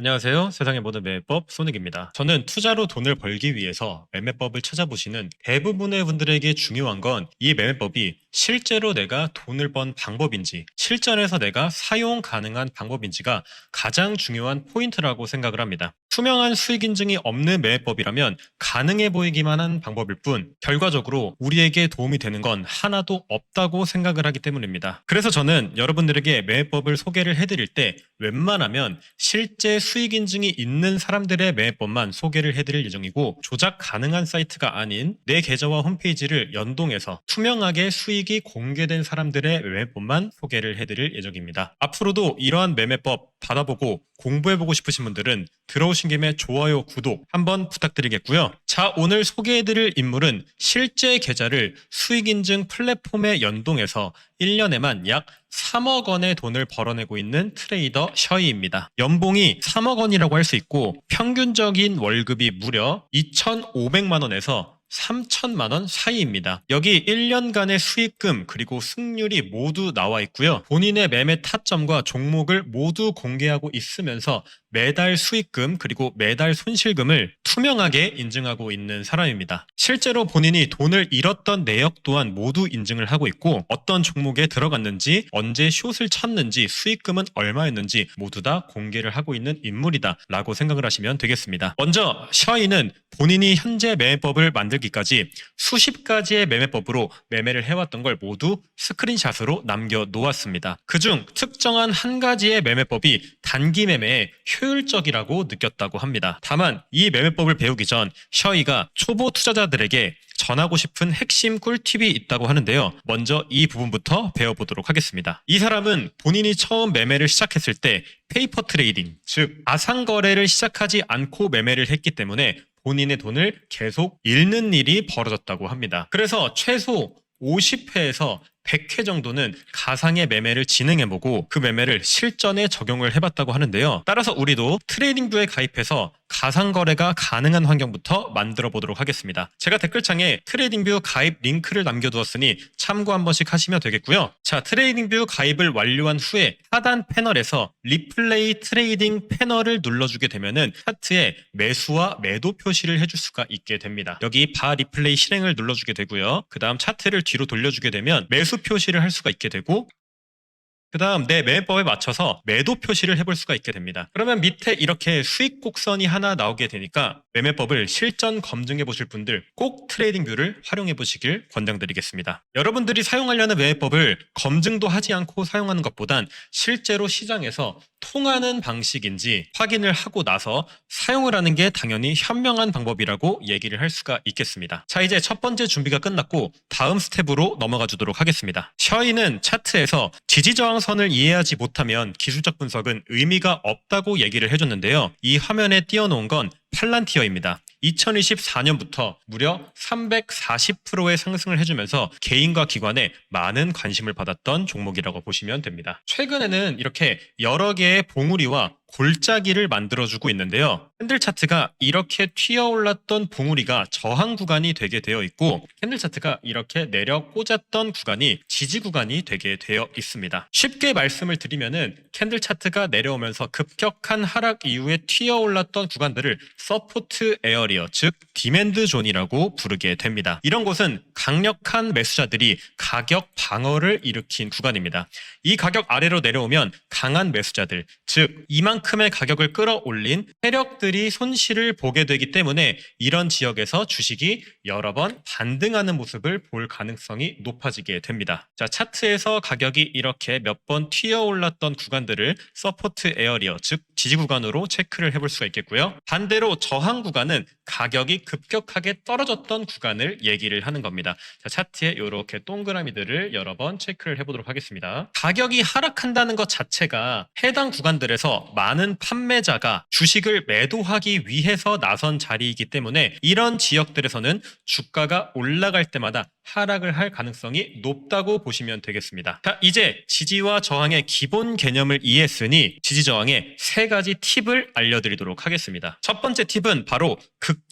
안녕하세요. 세상의 모든 매매법 손익입니다. 저는 투자로 돈을 벌기 위해서 매매법을 찾아보시는 대부분의 분들에게 중요한 건 이 매매법이 실제로 내가 돈을 번 방법인지, 실전에서 내가 사용 가능한 방법인지가 가장 중요한 포인트라고 생각을 합니다. 투명한 수익 인증이 없는 매매법이라면 가능해 보이기만 한 방법일 뿐 결과적으로 우리에게 도움이 되는 건 하나도 없다고 생각을 하기 때문입니다. 그래서 저는 여러분들에게 매매법을 소개를 해드릴 때 웬만하면 실제 수익 인증이 있는 사람들의 매매법만 소개를 해드릴 예정이고, 조작 가능한 사이트가 아닌 내 계좌와 홈페이지를 연동해서 투명하게 수익이 공개된 사람들의 매매법만 소개를 해드릴 예정입니다. 앞으로도 이러한 매매법 받아보고 공부해보고 싶으신 분들은 들어오신 김에 좋아요, 구독 한번 부탁드리겠고요. 자, 오늘 소개해드릴 인물은 실제 계좌를 수익인증 플랫폼에 연동해서 1년에만 약 3억 원의 돈을 벌어내고 있는 트레이더 셔이입니다. 연봉이 3억 원이라고 할 수 있고 평균적인 월급이 무려 2,500만 원에서 3천만 원 사이입니다. 여기 1년간의 수익금 그리고 승률이 모두 나와 있고요. 본인의 매매 타점과 종목을 모두 공개하고 있으면서 매달 수익금 그리고 매달 손실금을 투명하게 인증하고 있는 사람입니다. 실제로 본인이 돈을 잃었던 내역 또한 모두 인증을 하고 있고, 어떤 종목에 들어갔는지, 언제 숏을 쳤는지, 수익금은 얼마였는지 모두 다 공개를 하고 있는 인물이다 라고 생각을 하시면 되겠습니다. 먼저 셔이는 본인이 현재 매매법을 만들기까지 수십 가지의 매매법으로 매매를 해왔던 걸 모두 스크린샷으로 남겨놓았습니다. 그중 특정한 한 가지의 매매법이 단기 매매에 효율적이라고 느꼈다고 합니다. 다만 이 매매법을 배우기 전 셔이가 초보 투자자들에게 전하고 싶은 핵심 꿀팁이 있다고 하는데요. 먼저 이 부분부터 배워보도록 하겠습니다. 이 사람은 본인이 처음 매매를 시작했을 때 페이퍼 트레이딩, 즉 아상거래를 시작하지 않고 매매를 했기 때문에 본인의 돈을 계속 잃는 일이 벌어졌다고 합니다. 그래서 최소 50회에서 100회 정도는 가상의 매매를 진행해보고 그 매매를 실전에 적용을 해봤다고 하는데요. 따라서 우리도 트레이딩뷰에 가입해서 가상거래가 가능한 환경부터 만들어 보도록 하겠습니다. 제가 댓글창에 트레이딩뷰 가입 링크를 남겨두었으니 참고 한 번씩 하시면 되겠고요. 자, 트레이딩뷰 가입을 완료한 후에 하단 패널에서 리플레이 트레이딩 패널을 눌러주게 되면은 차트에 매수와 매도 표시를 해줄 수가 있게 됩니다. 여기 바 리플레이 실행을 눌러주게 되고요. 그 다음 차트를 뒤로 돌려주게 되면 매수 표시를 할 수가 있게 되고, 그 다음 내 매매법에 맞춰서 매도 표시를 해볼 수가 있게 됩니다. 그러면 밑에 이렇게 수익 곡선이 하나 나오게 되니까 매매법을 실전 검증해 보실 분들 꼭 트레이딩뷰를 활용해 보시길 권장드리겠습니다. 여러분들이 사용하려는 매매법을 검증도 하지 않고 사용하는 것보단 실제로 시장에서 통하는 방식인지 확인을 하고 나서 사용을 하는 게 당연히 현명한 방법이라고 얘기를 할 수가 있겠습니다. 자, 이제 첫 번째 준비가 끝났고 다음 스텝으로 넘어가 주도록 하겠습니다. 셔이는 차트에서 지지저항선을 이해하지 못하면 기술적 분석은 의미가 없다고 얘기를 해줬는데요. 이 화면에 띄워놓은 건 팔란티어입니다. 2024년부터 무려 340%의 상승을 해주면서 개인과 기관에 많은 관심을 받았던 종목이라고 보시면 됩니다. 최근에는 이렇게 여러 개의 봉우리와 골짜기를 만들어주고 있는데요. 캔들 차트가 이렇게 튀어올랐던 봉우리가 저항 구간이 되게 되어 있고, 캔들 차트가 이렇게 내려 꽂았던 구간이 지지 구간이 되게 되어 있습니다. 쉽게 말씀을 드리면은 캔들 차트가 내려오면서 급격한 하락 이후에 튀어올랐던 구간들을 서포트 에어리어, 즉 디맨드 존이라고 부르게 됩니다. 이런 곳은 강력한 매수자들이 가격 방어를 일으킨 구간입니다. 이 가격 아래로 내려오면 강한 매수자들, 즉 이만큼의 가격을 끌어올린 세력들이 손실을 보게 되기 때문에 이런 지역에서 주식이 여러 번 반등하는 모습을 볼 가능성이 높아지게 됩니다. 자, 차트에서 가격이 이렇게 몇 번 튀어올랐던 구간들을 서포트 에어리어, 즉 지지 구간으로 체크를 해볼 수가 있겠고요. 반대로 저항 구간은 가격이 급격하게 떨어졌던 구간을 얘기를 하는 겁니다. 자, 차트에 이렇게 동그라미들을 여러 번 체크를 해보도록 하겠습니다. 가격이 하락한다는 것 자체가 해당 구간들에서 많은 판매자가 주식을 매도하기 위해서 나선 자리이기 때문에 이런 지역들에서는 주가가 올라갈 때마다 하락을 할 가능성이 높다고 보시면 되겠습니다. 자, 이제 지지와 저항의 기본 개념을 이해했으니 지지 저항의 세 가지 팁을 알려드리도록 하겠습니다. 첫 번째 팁은 바로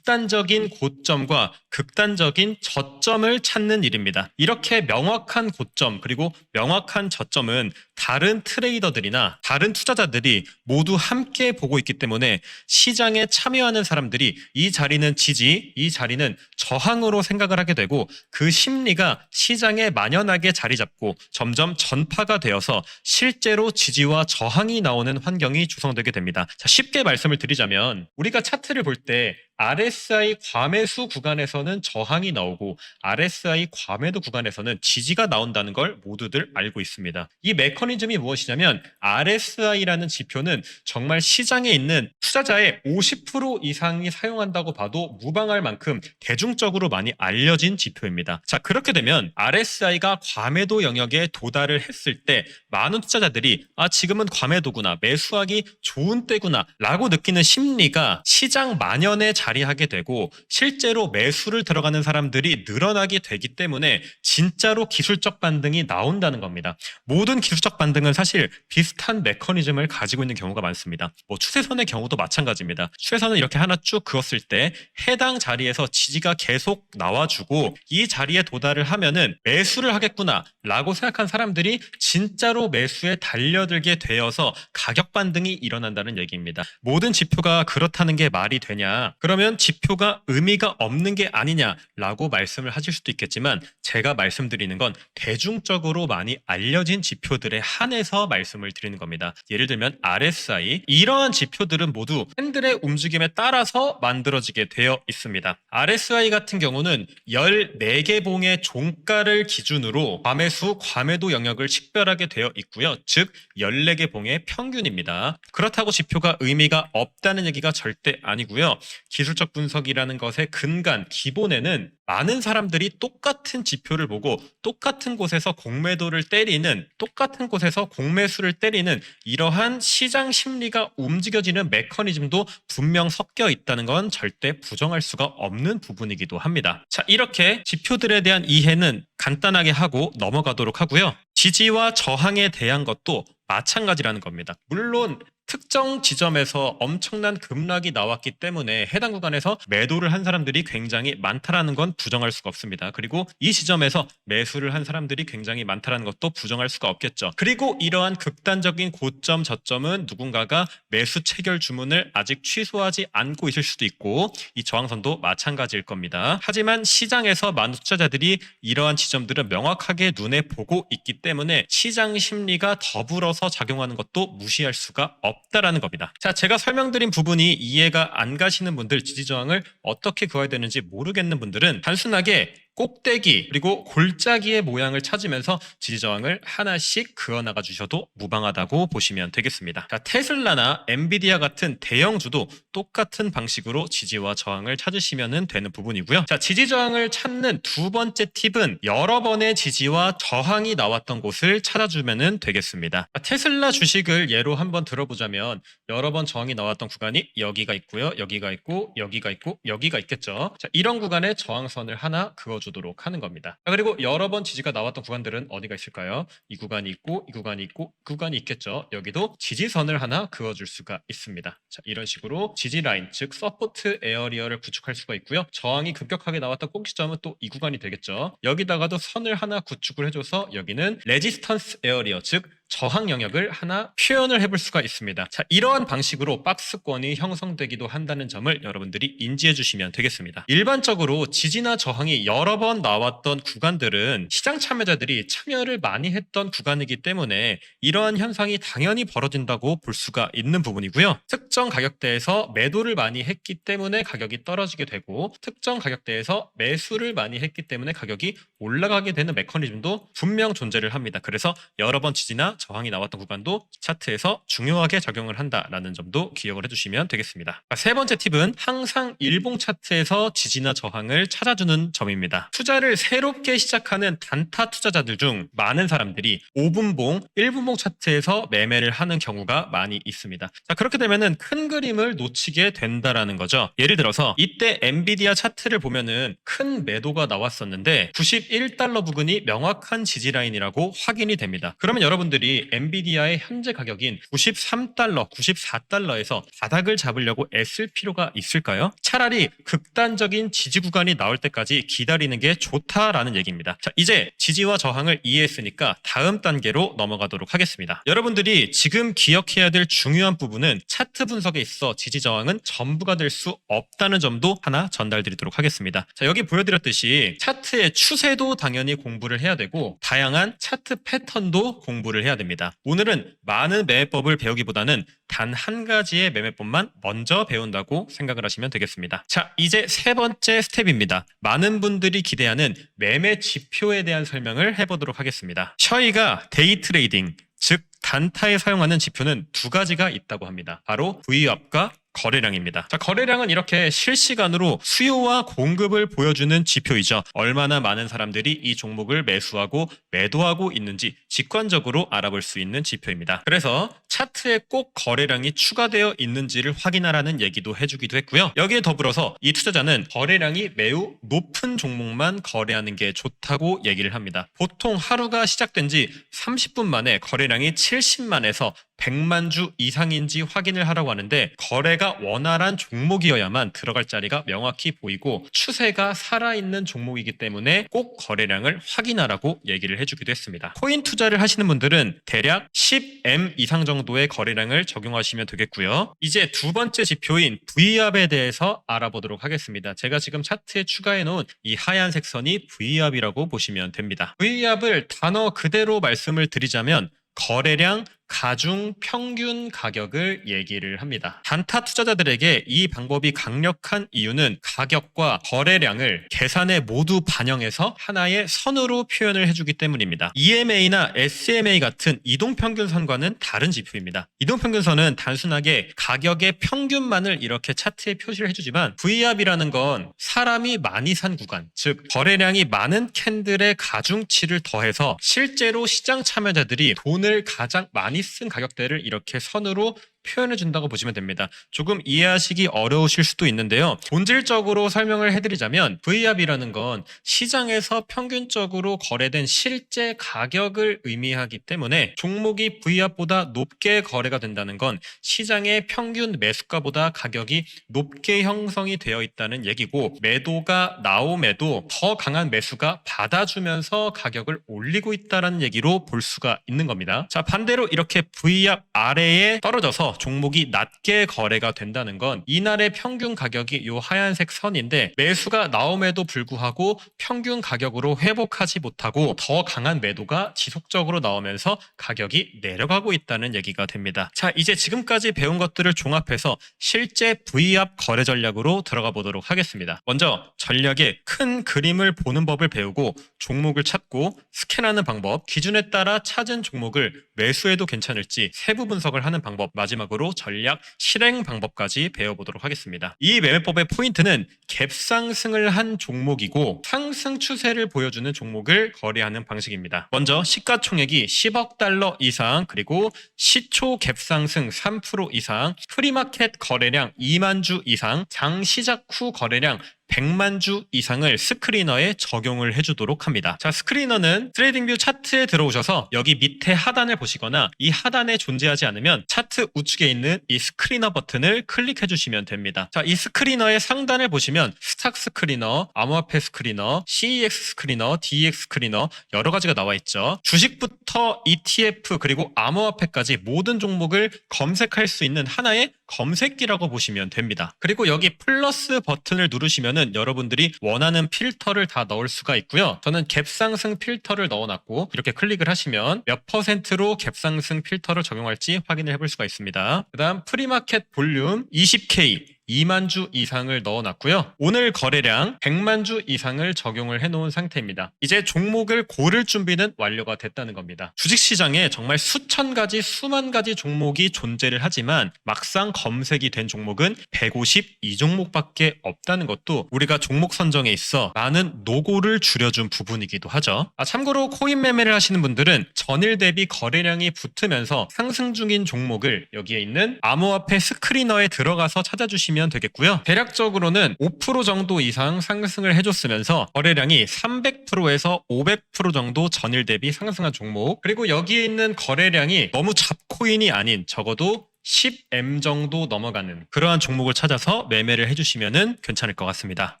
극단적인 고점과 극단적인 저점을 찾는 일입니다. 이렇게 명확한 고점 그리고 명확한 저점은 다른 트레이더들이나 다른 투자자들이 모두 함께 보고 있기 때문에 시장에 참여하는 사람들이 이 자리는 지지, 이 자리는 저항으로 생각을 하게 되고 그 심리가 시장에 만연하게 자리 잡고 점점 전파가 되어서 실제로 지지와 저항이 나오는 환경이 조성되게 됩니다. 자, 쉽게 말씀을 드리자면 우리가 차트를 볼 때 RSI 과매수 구간에서는 저항이 나오고 RSI 과매도 구간에서는 지지가 나온다는 걸 모두들 알고 있습니다. 이 메커니즘이 무엇이냐면 RSI라는 지표는 정말 시장에 있는 투자자의 50% 이상이 사용한다고 봐도 무방할 만큼 대중적으로 많이 알려진 지표입니다. 자, 그렇게 되면 RSI가 과매도 영역에 도달을 했을 때 많은 투자자들이 지금은 과매도구나, 매수하기 좋은 때구나 라고 느끼는 심리가 시장 만연에 자리하게 되고 실제로 매수를 들어가는 사람들이 늘어나게 되기 때문에 진짜로 기술적 반등이 나온다는 겁니다. 모든 기술적 반등은 사실 비슷한 메커니즘을 가지고 있는 경우가 많습니다. 추세선의 경우도 마찬가지입니다. 추세선을 이렇게 하나 쭉 그었을 때 해당 자리에서 지지가 계속 나와주고 이 자리에 도달을 하면은 매수를 하겠구나 라고 생각한 사람들이 진짜로 매수에 달려들게 되어서 가격 반등이 일어난다는 얘기입니다. 모든 지표가 그렇다는 게 말이 되냐? 그러면 지표가 의미가 없는 게 아니냐라고 말씀을 하실 수도 있겠지만 제가 말씀드리는 건 대중적으로 많이 알려진 지표들에 한해서 말씀을 드리는 겁니다. 예를 들면 RSI 이러한 지표들은 모두 팬들의 움직임에 따라서 만들어지게 되어 있습니다. RSI 같은 경우는 14개 봉의 종가를 기준으로 과매수, 과매도 영역을 식별하게 되어 있고요. 즉 14개 봉의 평균입니다. 그렇다고 지표가 의미가 없다는 얘기가 절대 아니고요. 기술적 분석이라는 것의 근간, 기본에는 많은 사람들이 똑같은 지표를 보고 똑같은 곳에서 공매도를 때리는, 똑같은 곳에서 공매수를 때리는 이러한 시장 심리가 움직여지는 메커니즘도 분명 섞여 있다는 건 절대 부정할 수가 없는 부분이기도 합니다. 자, 이렇게 지표들에 대한 이해는 간단하게 하고 넘어가도록 하고요. 지지와 저항에 대한 것도 마찬가지라는 겁니다. 물론 특정 지점에서 엄청난 급락이 나왔기 때문에 해당 구간에서 매도를 한 사람들이 굉장히 많다라는 건 부정할 수가 없습니다. 그리고 이 지점에서 매수를 한 사람들이 굉장히 많다라는 것도 부정할 수가 없겠죠. 그리고 이러한 극단적인 고점 저점은 누군가가 매수 체결 주문을 아직 취소하지 않고 있을 수도 있고 이 저항선도 마찬가지일 겁니다. 하지만 시장에서 많은 투자자들이 이러한 지점들을 명확하게 눈에 보고 있기 때문에 시장 심리가 더불어서 작용하는 것도 무시할 수가 없다라는 겁니다. 자, 제가 설명드린 부분이 이해가 안 가시는 분들, 지지저항을 어떻게 그어야 되는지 모르겠는 분들은 단순하게 꼭대기 그리고 골짜기의 모양을 찾으면서 지지저항을 하나씩 그어나가 주셔도 무방하다고 보시면 되겠습니다. 자, 테슬라나 엔비디아 같은 대형주도 똑같은 방식으로 지지와 저항을 찾으시면 되는 부분이고요. 자, 지지저항을 찾는 두 번째 팁은 여러 번의 지지와 저항이 나왔던 곳을 찾아주면 되겠습니다. 자, 테슬라 주식을 예로 한번 들어보자면 여러 번 저항이 나왔던 구간이 여기가 있고요. 여기가 있고 여기가 있고 여기가 있겠죠. 자, 이런 구간에 저항선을 하나 그어주도록 하는 겁니다. 그리고 여러 번 지지가 나왔던 구간들은 어디가 있을까요? 이 구간이 있고 이 구간이 있고 그 구간이 있겠죠. 여기도 지지선을 하나 그어줄 수가 있습니다. 자, 이런 식으로 지지 라인, 즉 서포트 에어리어를 구축할 수가 있고요. 저항이 급격하게 나왔던 꼭 시점은 또 이 구간이 되겠죠. 여기다가도 선을 하나 구축을 해줘서 여기는 레지스턴스 에어리어, 즉 저항 영역을 하나 표현을 해볼 수가 있습니다. 자, 이러한 방식으로 박스권이 형성되기도 한다는 점을 여러분들이 인지해 주시면 되겠습니다. 일반적으로 지지나 저항이 여러 번 나왔던 구간들은 시장 참여자들이 참여를 많이 했던 구간이기 때문에 이러한 현상이 당연히 벌어진다고 볼 수가 있는 부분이고요. 특정 가격대에서 매도를 많이 했기 때문에 가격이 떨어지게 되고 특정 가격대에서 매수를 많이 했기 때문에 가격이 올라가게 되는 메커니즘도 분명 존재를 합니다. 그래서 여러 번 지지나 저항이 나왔던 구간도 차트에서 중요하게 작용을 한다라는 점도 기억을 해주시면 되겠습니다. 세 번째 팁은 항상 일봉 차트에서 지지나 저항을 찾아주는 점입니다. 투자를 새롭게 시작하는 단타 투자자들 중 많은 사람들이 5분봉, 1분봉 차트에서 매매를 하는 경우가 많이 있습니다. 자, 그렇게 되면은 큰 그림을 놓치게 된다라는 거죠. 예를 들어서 이때 엔비디아 차트를 보면은 큰 매도가 나왔었는데 91달러 부근이 명확한 지지 라인이라고 확인이 됩니다. 그러면 여러분들이 여러분들이 엔비디아의 현재 가격인 93달러, 94달러에서 바닥을 잡으려고 애쓸 필요가 있을까요? 차라리 극단적인 지지 구간이 나올 때까지 기다리는 게 좋다라는 얘기입니다. 자, 이제 지지와 저항을 이해했으니까 다음 단계로 넘어가도록 하겠습니다. 여러분들이 지금 기억해야 될 중요한 부분은 차트 분석에 있어 지지 저항은 전부가 될 수 없다는 점도 하나 전달드리도록 하겠습니다. 자, 여기 보여드렸듯이 차트의 추세도 당연히 공부를 해야 되고 다양한 차트 패턴도 공부를 해야 됩니다. 오늘은 많은 매매법을 배우기보다는 단 한 가지의 매매법만 먼저 배운다고 생각을 하시면 되겠습니다. 자, 이제 세 번째 스텝입니다. 많은 분들이 기대하는 매매 지표에 대한 설명을 해보도록 하겠습니다. 셔이가 데이 트레이딩, 즉 단타에 사용하는 지표는 두 가지가 있다고 합니다. 바로 V압과 거래량입니다. 자, 거래량은 이렇게 실시간으로 수요와 공급을 보여주는 지표이죠. 얼마나 많은 사람들이 이 종목을 매수하고 매도하고 있는지 직관적으로 알아볼 수 있는 지표입니다. 그래서 차트에 꼭 거래량이 추가되어 있는지를 확인하라는 얘기도 해주기도 했고요. 여기에 더불어서 이 투자자는 거래량이 매우 높은 종목만 거래하는 게 좋다고 얘기를 합니다. 보통 하루가 시작된 지 30분 만에 거래량이 70만에서 100만 주 이상인지 확인을 하라고 하는데 거래가 원활한 종목이어야만 들어갈 자리가 명확히 보이고 추세가 살아있는 종목이기 때문에 꼭 거래량을 확인하라고 얘기를 해주기도 했습니다. 코인 투자를 하시는 분들은 대략 10M 이상 정도의 거래량을 적용하시면 되겠고요. 이제 두 번째 지표인 V압에 대해서 알아보도록 하겠습니다. 제가 지금 차트에 추가해 놓은 이 하얀색 선이 V압이라고 보시면 됩니다. V압을 단어 그대로 말씀을 드리자면 거래량 가중 평균 가격을 얘기를 합니다. 단타 투자자들에게 이 방법이 강력한 이유는 가격과 거래량을 계산에 모두 반영해서 하나의 선으로 표현을 해주기 때문입니다. EMA나 SMA 같은 이동평균선과는 다른 지표입니다. 이동평균선은 단순하게 가격의 평균만을 이렇게 차트에 표시를 해주지만 V압이라는 건 사람이 많이 산 구간, 즉 거래량이 많은 캔들의 가중치를 더해서 실제로 시장 참여자들이 돈을 가장 많이 쓴 가격대를 이렇게 선으로 표현해 준다고 보시면 됩니다. 조금 이해하시기 어려우실 수도 있는데요. 본질적으로 설명을 해드리자면 V압이라는 건 시장에서 평균적으로 거래된 실제 가격을 의미하기 때문에 종목이 V압보다 높게 거래가 된다는 건 시장의 평균 매수가보다 가격이 높게 형성이 되어 있다는 얘기고 매도가 나옴에도 더 강한 매수가 받아주면서 가격을 올리고 있다는 얘기로 볼 수가 있는 겁니다. 자, 반대로 이렇게 V압 아래에 떨어져서 종목이 낮게 거래가 된다는 건 이날의 평균 가격이 이 하얀색 선인데 매수가 나옴에도 불구하고 평균 가격으로 회복하지 못하고 더 강한 매도가 지속적으로 나오면서 가격이 내려가고 있다는 얘기가 됩니다. 자, 이제 지금까지 배운 것들을 종합해서 실제 V압 거래 전략으로 들어가 보도록 하겠습니다. 먼저 전략의 큰 그림을 보는 법을 배우고 종목을 찾고 스캔하는 방법, 기준에 따라 찾은 종목을 매수해도 괜찮을지 세부 분석을 하는 방법, 마지막으로 전략 실행 방법까지 배워보도록 하겠습니다. 이 매매법의 포인트는 갭상승을 한 종목이고 상승 추세를 보여주는 종목을 거래하는 방식입니다. 먼저 시가총액이 10억 달러 이상 그리고 시초 갭상승 3% 이상, 프리마켓 거래량 2만 주 이상, 장 시작 후 거래량 100만 주 이상을 스크리너에 적용을 해주도록 합니다. 자, 스크리너는 트레이딩뷰 차트에 들어오셔서 여기 밑에 하단을 보시거나 이 하단에 존재하지 않으면 차트 우측에 있는 이 스크리너 버튼을 클릭해 주시면 됩니다. 자, 이 스크리너의 상단을 보시면 스탁 스크리너, 암호화폐 스크리너, CEX 스크리너, DEX 스크리너 여러 가지가 나와 있죠. 주식부터 ETF 그리고 암호화폐까지 모든 종목을 검색할 수 있는 하나의 검색기라고 보시면 됩니다. 그리고 여기 플러스 버튼을 누르시면은 여러분들이 원하는 필터를 다 넣을 수가 있고요. 저는 갭상승 필터를 넣어놨고 이렇게 클릭을 하시면 몇 퍼센트로 갭상승 필터를 적용할지 확인을 해볼 수가 있습니다. 그 다음 프리마켓 볼륨 20K 2만 주 이상을 넣어놨고요. 오늘 거래량 100만 주 이상을 적용을 해놓은 상태입니다. 이제 종목을 고를 준비는 완료가 됐다는 겁니다. 주식시장에 정말 수천 가지, 수만 가지 종목이 존재를 하지만 막상 검색이 된 종목은 152종목밖에 없다는 것도 우리가 종목 선정에 있어 많은 노고를 줄여준 부분이기도 하죠. 참고로 코인 매매를 하시는 분들은 전일 대비 거래량이 붙으면서 상승 중인 종목을 여기에 있는 암호화폐 스크리너에 들어가서 찾아주시면 보시면 되겠고요. 대략적으로는 5% 정도 이상 상승을 해줬으면서 거래량이 300%에서 500% 정도 전일 대비 상승한 종목, 그리고 여기에 있는 거래량이 너무 잡코인이 아닌 적어도 10M 정도 넘어가는 그러한 종목을 찾아서 매매를 해주시면 괜찮을 것 같습니다.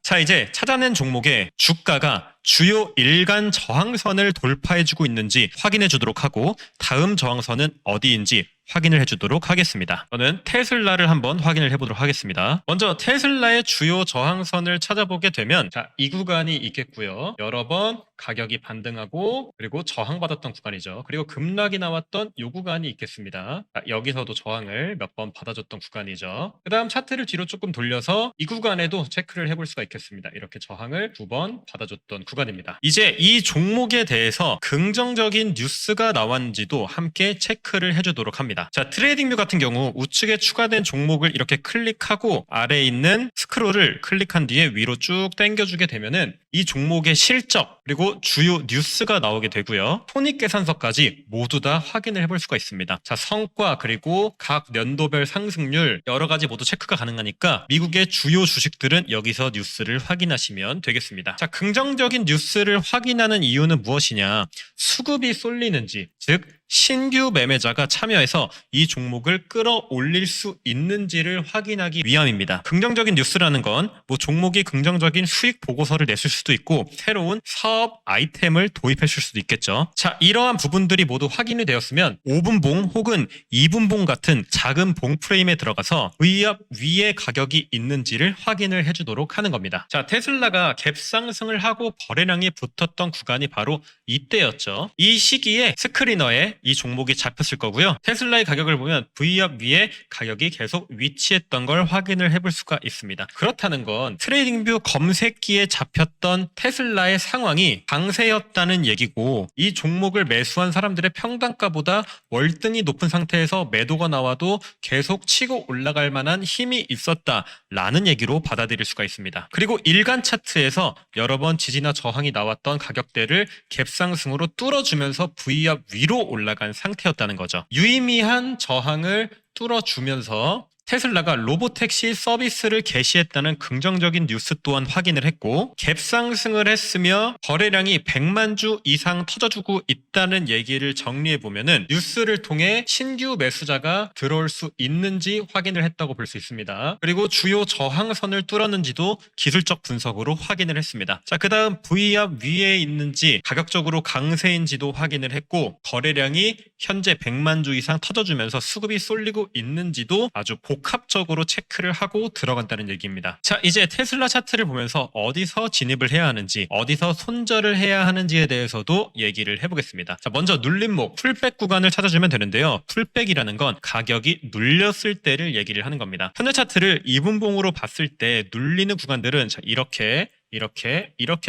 자, 이제 찾아낸 종목의 주가가 주요 일간 저항선을 돌파해주고 있는지 확인해 주도록 하고, 다음 저항선은 어디인지 확인을 해주도록 하겠습니다. 저는 테슬라를 한번 확인을 해보도록 하겠습니다. 먼저 테슬라의 주요 저항선을 찾아보게 되면, 자, 이 구간이 있겠고요. 여러 번 가격이 반등하고 그리고 저항받았던 구간이죠. 그리고 급락이 나왔던 이 구간이 있겠습니다. 자, 여기서도 저항을 몇 번 받아줬던 구간이죠. 그 다음 차트를 뒤로 조금 돌려서 이 구간에도 체크를 해볼 수가 있겠습니다. 이렇게 저항을 2번 받아줬던 구간입니다. 이제 이 종목에 대해서 긍정적인 뉴스가 나왔는지도 함께 체크를 해주도록 합니다. 자, 트레이딩뷰 같은 경우 우측에 추가된 종목을 이렇게 클릭하고 아래에 있는 스크롤을 클릭한 뒤에 위로 쭉 당겨주게 되면은 이 종목의 실적 그리고 주요 뉴스가 나오게 되고요. 손익계산서까지 모두 다 확인을 해볼 수가 있습니다. 자, 성과 그리고 각 연도별 상승률 여러 가지 모두 체크가 가능하니까 미국의 주요 주식들은 여기서 뉴스를 확인하시면 되겠습니다. 자, 긍정적인 뉴스를 확인하는 이유는 무엇이냐? 수급이 쏠리는지, 즉 신규 매매자가 참여해서 이 종목을 끌어올릴 수 있는지를 확인하기 위함입니다. 긍정적인 뉴스라는 건 뭐 종목이 긍정적인 수익 보고서를 냈을 수도 있고 새로운 사업 아이템을 도입했을 수도 있겠죠. 자, 이러한 부분들이 모두 확인이 되었으면 5분봉 혹은 2분봉 같은 작은 봉 프레임에 들어가서 V압 위에 가격이 있는지를 확인을 해주도록 하는 겁니다. 자, 테슬라가 갭상승을 하고 거래량이 붙었던 구간이 바로 이때였죠. 이 시기에 스크리너에 이 종목이 잡혔을 거고요. 테슬라의 가격을 보면 V압 위에 가격이 계속 위치했던 걸 확인을 해볼 수가 있습니다. 그렇다는 건 트레이딩뷰 검색기에 잡혔던 테슬라의 상황이 강세였다는 얘기고, 이 종목을 매수한 사람들의 평단가보다 월등히 높은 상태에서 매도가 나와도 계속 치고 올라갈 만한 힘이 있었다라는 얘기로 받아들일 수가 있습니다. 그리고 일간 차트에서 여러 번 지지나 저항이 나왔던 가격대를 갭상승으로 뚫어주면서 V압 위로 올라간 상태였다는 거죠. 유의미한 저항을 뚫어주면서 테슬라가 로보택시 서비스를 개시했다는 긍정적인 뉴스 또한 확인을 했고, 갭상승을 했으며 거래량이 100만 주 이상 터져주고 있다는 얘기를 정리해보면은 뉴스를 통해 신규 매수자가 들어올 수 있는지 확인을 했다고 볼 수 있습니다. 그리고 주요 저항선을 뚫었는지도 기술적 분석으로 확인을 했습니다. 자, 그 다음 V압 위에 있는지 가격적으로 강세인지도 확인을 했고, 거래량이 현재 100만 주 이상 터져주면서 수급이 쏠리고 있는지도 아주 복합적으로 체크를 하고 들어간다는 얘기입니다. 자, 이제 테슬라 차트를 보면서 어디서 진입을 해야 하는지, 어디서 손절을 해야 하는지에 대해서도 얘기를 해보겠습니다. 자, 먼저 눌림목, 풀백 구간을 찾아주면 되는데요. 풀백이라는 건 가격이 눌렸을 때를 얘기를 하는 겁니다. 현재 차트를 2분봉으로 봤을 때 눌리는 구간들은 자, 이렇게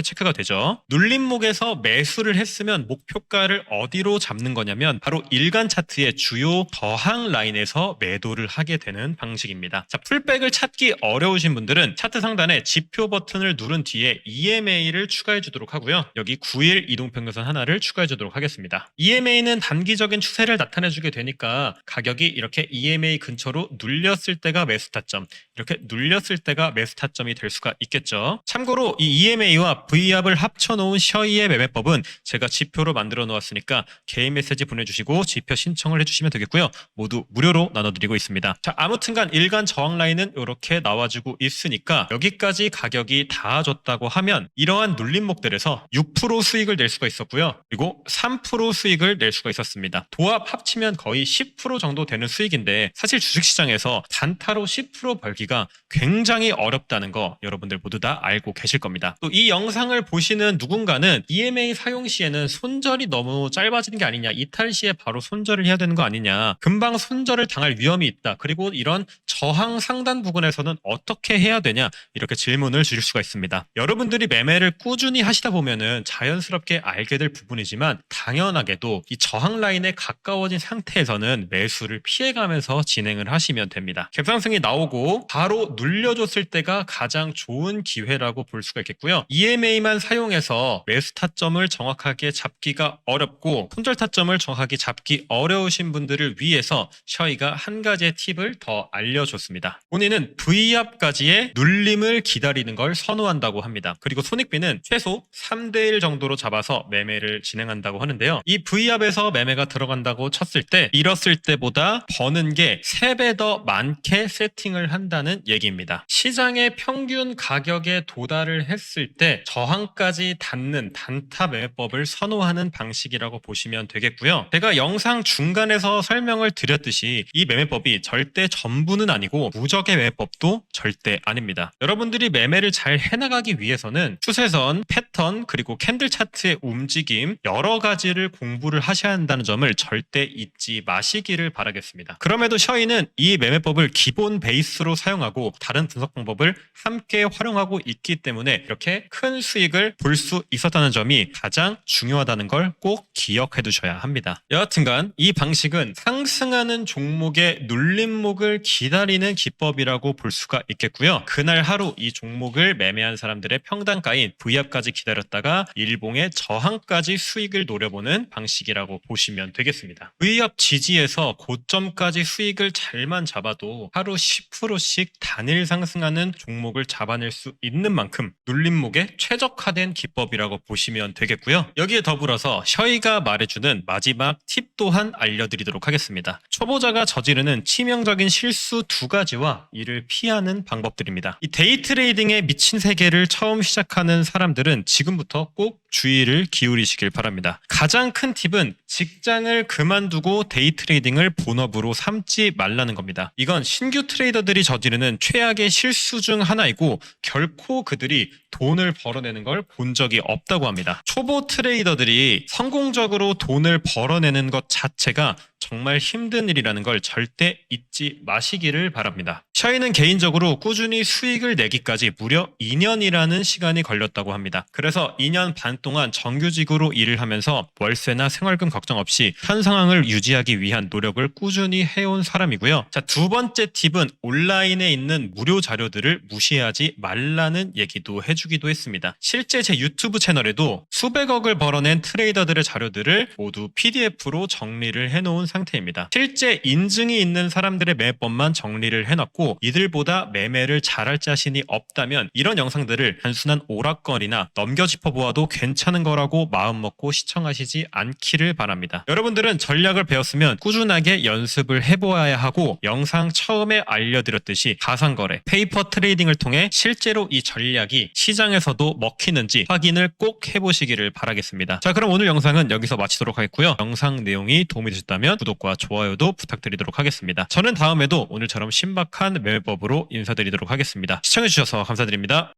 체크가 되죠. 눌림목에서 매수를 했으면 목표가를 어디로 잡는 거냐면 바로 일간 차트의 주요 저항 라인에서 매도를 하게 되는 방식입니다. 자, 풀백을 찾기 어려우신 분들은 차트 상단에 지표 버튼을 누른 뒤에 EMA를 추가해 주도록 하고요. 여기 9일 이동평균선 하나를 추가해 주도록 하겠습니다. EMA는 단기적인 추세를 나타내 주게 되니까 가격이 이렇게 EMA 근처로 눌렸을 때가 매수 타점, 이렇게 눌렸을 때가 매수 타점이 될 수가 있겠죠. 참고로 이 EMA와 V압을 합쳐놓은 셔이의 매매법은 제가 지표로 만들어 놓았으니까 개인 메시지 보내주시고 지표 신청을 해주시면 되겠고요. 모두 무료로 나눠드리고 있습니다. 자, 아무튼간 일간 저항 라인은 이렇게 나와주고 있으니까 여기까지 가격이 닿아줬다고 하면 이러한 눌림목들에서 6% 수익을 낼 수가 있었고요. 그리고 3% 수익을 낼 수가 있었습니다. 도합 합치면 거의 10% 정도 되는 수익인데, 사실 주식시장에서 단타로 10% 벌기가 굉장히 어렵다는 거 여러분들 모두 다 알고 계실 겁니다. 또 이 영상을 보시는 누군가는 EMA 사용 시에는 손절이 너무 짧아지는 게 아니냐, 이탈 시에 바로 손절을 해야 되는 거 아니냐, 금방 손절을 당할 위험이 있다, 그리고 이런 저항 상단 부분에서는 어떻게 해야 되냐, 이렇게 질문을 주실 수가 있습니다. 여러분들이 매매를 꾸준히 하시다 보면은 자연스럽게 알게 될 부분이지만, 당연하게도 이 저항 라인에 가까워진 상태에서는 매수를 피해가면서 진행을 하시면 됩니다. 갭상승이 나오고 바로 눌려줬을 때가 가장 좋은 기회라고 볼 수가 있겠고요. EMA만 사용해서 매수 타점을 정확하게 잡기가 어렵고 손절 타점을 정확하게 잡기 어려우신 분들을 위해서 셔이가 한 가지의 팁을 더 알려줬습니다. 본인은 V압까지의 눌림을 기다리는 걸 선호한다고 합니다. 그리고 손익비는 최소 3대1 정도로 잡아서 매매를 진행한다고 하는데요. 이 V압에서 매매가 들어간다고 쳤을 때 잃었을 때보다 버는 게 3배 더 많게 세팅을 한다는 얘기입니다. 시장의 평균 가격에 도달을 했을 때 저항까지 닿는 단타 매매법을 선호하는 방식이라고 보시면 되겠고요. 제가 영상 중간에서 설명을 드렸듯이 이 매매법이 절대 전부는 아니고 무적의 매매법도 절대 아닙니다. 여러분들이 매매를 잘 해나가기 위해서는 추세선, 패턴, 그리고 캔들 차트의 움직임 여러 가지를 공부를 하셔야 한다는 점을 절대 잊지 마시기를 바라겠습니다. 그럼에도 셔이는 이 매매법을 기본 베이스로 사용하고 다른 분석 방법을 함께 활용하고 있기 때문에 이렇게 큰 수익을 볼 수 있었다는 점이 가장 중요하다는 걸 꼭 기억해 두셔야 합니다. 여하튼간 이 방식은 상승하는 종목의 눌림목을 기다리는 기법이라고 볼 수가 있겠고요. 그날 하루 이 종목을 매매한 사람들의 평단가인 V압까지 기다렸다가 일봉의 저항까지 수익을 노려보는 방식이라고 보시면 되겠습니다. V압 지지에서 고점까지 수익을 잘만 잡아도 하루 10%씩 단일 상승하는 종목을 잡아낼 수 있는 만큼 눌림목에 최적화된 기법이라고 보시면 되겠고요. 여기에 더불어서 셔이가 말해주는 마지막 팁 또한 알려드리도록 하겠습니다. 초보자가 저지르는 치명적인 실수 2가지와 이를 피하는 방법들입니다. 이 데이 트레이딩의 미친 세계를 처음 시작하는 사람들은 지금부터 꼭 주의를 기울이시길 바랍니다. 가장 큰 팁은 직장을 그만두고 데이 트레이딩을 본업으로 삼지 말라는 겁니다. 이건 신규 트레이더들이 저지르는 최악의 실수 중 하나이고 결코 그들이 돈을 벌어내는 걸 본 적이 없다고 합니다. 초보 트레이더들이 성공적으로 돈을 벌어내는 것 자체가 정말 힘든 일이라는 걸 절대 잊지 마시기를 바랍니다. 셔이는 개인적으로 꾸준히 수익을 내기까지 무려 2년이라는 시간이 걸렸다고 합니다. 그래서 2년 반 동안 정규직으로 일을 하면서 월세나 생활금 걱정 없이 현 상황을 유지하기 위한 노력을 꾸준히 해온 사람이고요. 자, 2번째 팁은 온라인에 있는 무료 자료들을 무시하지 말라는 얘기도 해주기도 했습니다. 실제 제 유튜브 채널에도 수백억을 벌어낸 트레이더들의 자료들을 모두 PDF로 정리를 해놓은 상태입니다. 실제 인증이 있는 사람들의 매매법만 정리를 해놨고 이들보다 매매를 잘할 자신이 없다면 이런 영상들을 단순한 오락거리나 넘겨짚어보아도 괜찮은 거라고 마음먹고 시청하시지 않기를 바랍니다. 여러분들은 전략을 배웠으면 꾸준하게 연습을 해보아야 하고 영상 처음에 알려드렸듯이 가상거래, 페이퍼 트레이딩을 통해 실제로 이 전략이 시장에서도 먹히는지 확인을 꼭 해보시기를 바라겠습니다. 자, 그럼 오늘 영상은 여기서 마치도록 하겠고요. 영상 내용이 도움이 되셨다면 구독과 좋아요도 부탁드리도록 하겠습니다. 저는 다음에도 오늘처럼 신박한 매매법으로 인사드리도록 하겠습니다. 시청해주셔서 감사드립니다.